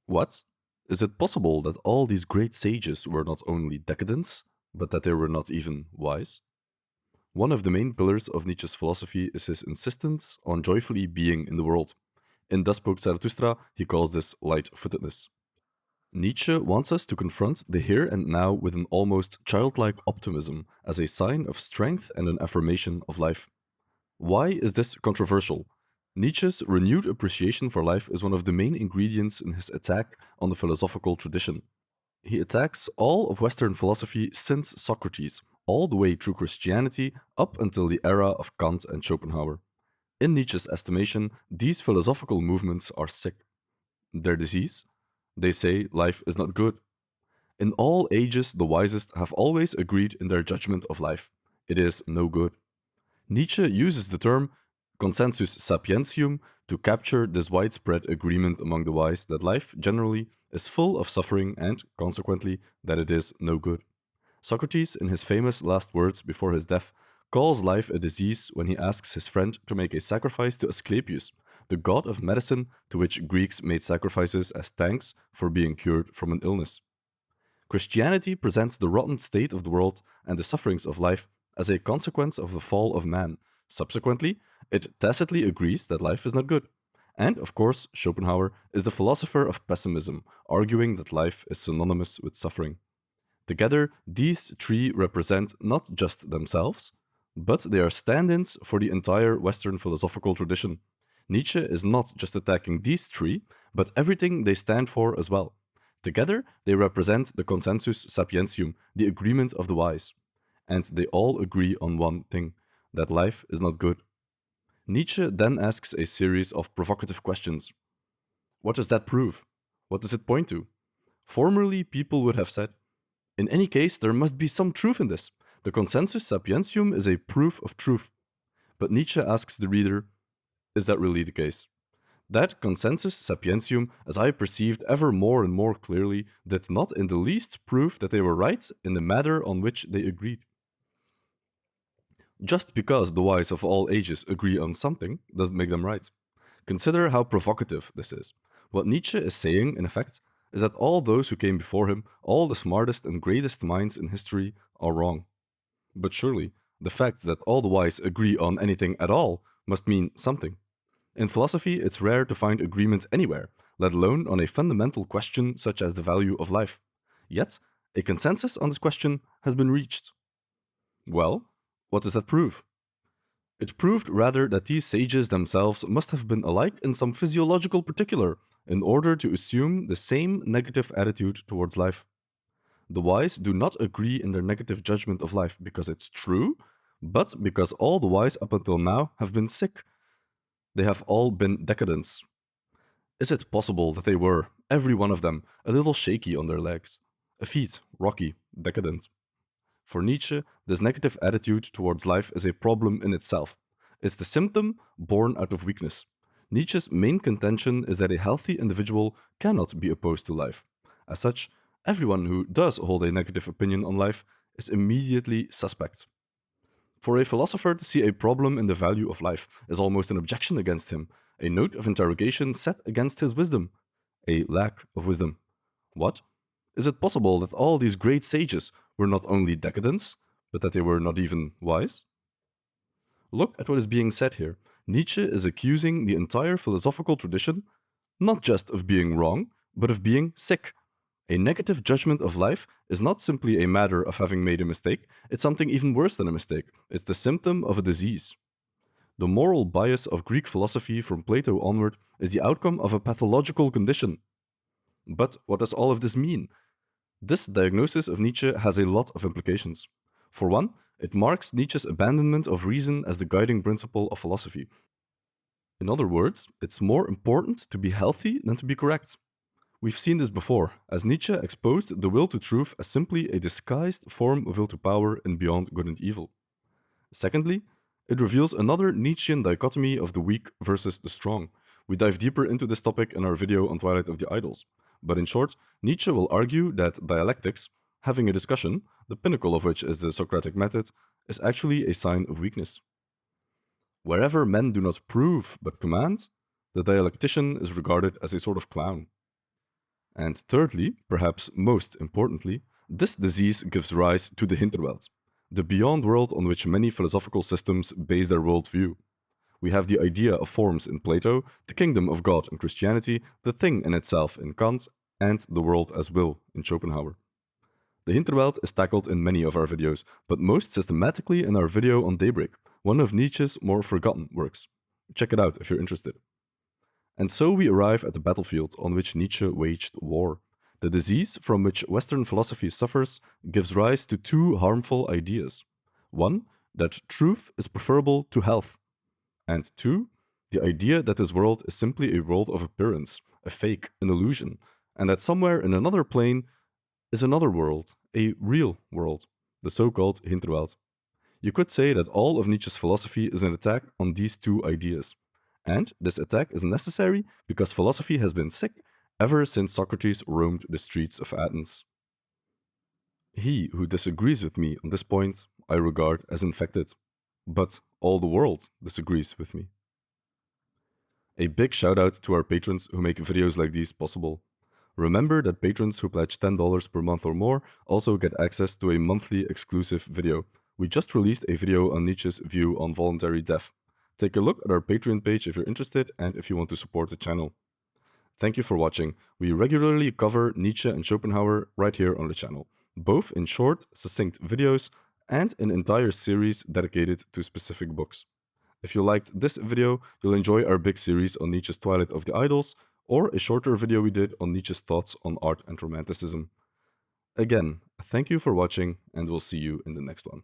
What? Is it possible that all these great sages were not only decadents, but that they were not even wise? One of the main pillars of Nietzsche's philosophy is his insistence on joyfully being in the world. In Thus Spoke Zarathustra, he calls this light-footedness. Nietzsche wants us to confront the here and now with an almost childlike optimism as a sign of strength and an affirmation of life. Why is this controversial? Nietzsche's renewed appreciation for life is one of the main ingredients in his attack on the philosophical tradition. He attacks all of Western philosophy since Socrates, all the way through Christianity up until the era of Kant and Schopenhauer. In Nietzsche's estimation, these philosophical movements are sick. Their disease? They say life is not good. In all ages, the wisest have always agreed in their judgment of life. It is no good. Nietzsche uses the term consensus sapientium to capture this widespread agreement among the wise that life generally is full of suffering and, consequently, that it is no good. Socrates, in his famous last words before his death, calls life a disease when he asks his friend to make a sacrifice to Asclepius, the god of medicine to which Greeks made sacrifices as thanks for being cured from an illness. Christianity presents the rotten state of the world and the sufferings of life as a consequence of the fall of man. Subsequently, it tacitly agrees that life is not good. And, of course, Schopenhauer is the philosopher of pessimism, arguing that life is synonymous with suffering. Together, these three represent not just themselves, but they are stand ins for the entire Western philosophical tradition. Nietzsche is not just attacking these three, but everything they stand for as well. Together, they represent the consensus sapientium, the agreement of the wise. And they all agree on one thing, that life is not good. Nietzsche then asks a series of provocative questions. What does that prove? What does it point to? Formerly, people would have said, in any case, there must be some truth in this. The consensus sapientium is a proof of truth. But Nietzsche asks the reader, is that really the case? That consensus sapientium, as I perceived ever more and more clearly, did not in the least prove that they were right in the matter on which they agreed. Just because the wise of all ages agree on something doesn't make them right. Consider how provocative this is. What Nietzsche is saying, in effect, is that all those who came before him, all the smartest and greatest minds in history, are wrong. But surely, the fact that all the wise agree on anything at all must mean something. In philosophy, it's rare to find agreement anywhere, let alone on a fundamental question such as the value of life. Yet, a consensus on this question has been reached. Well, what does that prove? It proved rather that these sages themselves must have been alike in some physiological particular in order to assume the same negative attitude towards life. The wise do not agree in their negative judgment of life because it's true, but because all the wise up until now have been sick. They have all been decadents. Is it possible that they were, every one of them, a little shaky on their legs? Effete, rocky, decadent. For Nietzsche, this negative attitude towards life is a problem in itself. It's the symptom born out of weakness. Nietzsche's main contention is that a healthy individual cannot be opposed to life. As such, everyone who does hold a negative opinion on life is immediately suspect. For a philosopher to see a problem in the value of life is almost an objection against him, a note of interrogation set against his wisdom, a lack of wisdom. What? Is it possible that all these great sages were not only decadents, but that they were not even wise? Look at what is being said here. Nietzsche is accusing the entire philosophical tradition not just of being wrong, but of being sick. A negative judgment of life is not simply a matter of having made a mistake, it's something even worse than a mistake. It's the symptom of a disease. The moral bias of Greek philosophy from Plato onward is the outcome of a pathological condition. But what does all of this mean? This diagnosis of Nietzsche has a lot of implications. For one, it marks Nietzsche's abandonment of reason as the guiding principle of philosophy. In other words, it's more important to be healthy than to be correct. We've seen this before, as Nietzsche exposed the will to truth as simply a disguised form of will to power in Beyond Good and Evil. Secondly, it reveals another Nietzschean dichotomy of the weak versus the strong. We dive deeper into this topic in our video on Twilight of the Idols. But in short, Nietzsche will argue that dialectics, having a discussion, the pinnacle of which is the Socratic method, is actually a sign of weakness. Wherever men do not prove but command, the dialectician is regarded as a sort of clown. And thirdly, perhaps most importantly, this disease gives rise to the Hinterwelt, the beyond world on which many philosophical systems base their worldview. We have the idea of forms in Plato, the kingdom of God in Christianity, the thing in itself in Kant, and the world as will in Schopenhauer. The Hinterwelt is tackled in many of our videos, but most systematically in our video on Daybreak, one of Nietzsche's more forgotten works. Check it out if you're interested. And so we arrive at the battlefield on which Nietzsche waged war. The disease from which Western philosophy suffers gives rise to two harmful ideas. One, that truth is preferable to health. And two, the idea that this world is simply a world of appearance, a fake, an illusion, and that somewhere in another plane is another world, a real world, the so-called Hinterwelt. You could say that all of Nietzsche's philosophy is an attack on these two ideas. And this attack is necessary because philosophy has been sick ever since Socrates roamed the streets of Athens. He who disagrees with me on this point I regard as infected, but all the world disagrees with me. A big shout out to our patrons who make videos like these possible. Remember that patrons who pledge $10 per month or more also get access to a monthly exclusive video. We just released a video on Nietzsche's view on voluntary death. Take a look at our Patreon page if you're interested and if you want to support the channel. Thank you for watching. We regularly cover Nietzsche and Schopenhauer right here on the channel, both in short, succinct videos and an entire series dedicated to specific books. If you liked this video, you'll enjoy our big series on Nietzsche's Twilight of the Idols, or a shorter video we did on Nietzsche's thoughts on art and romanticism. Again, thank you for watching, and we'll see you in the next one.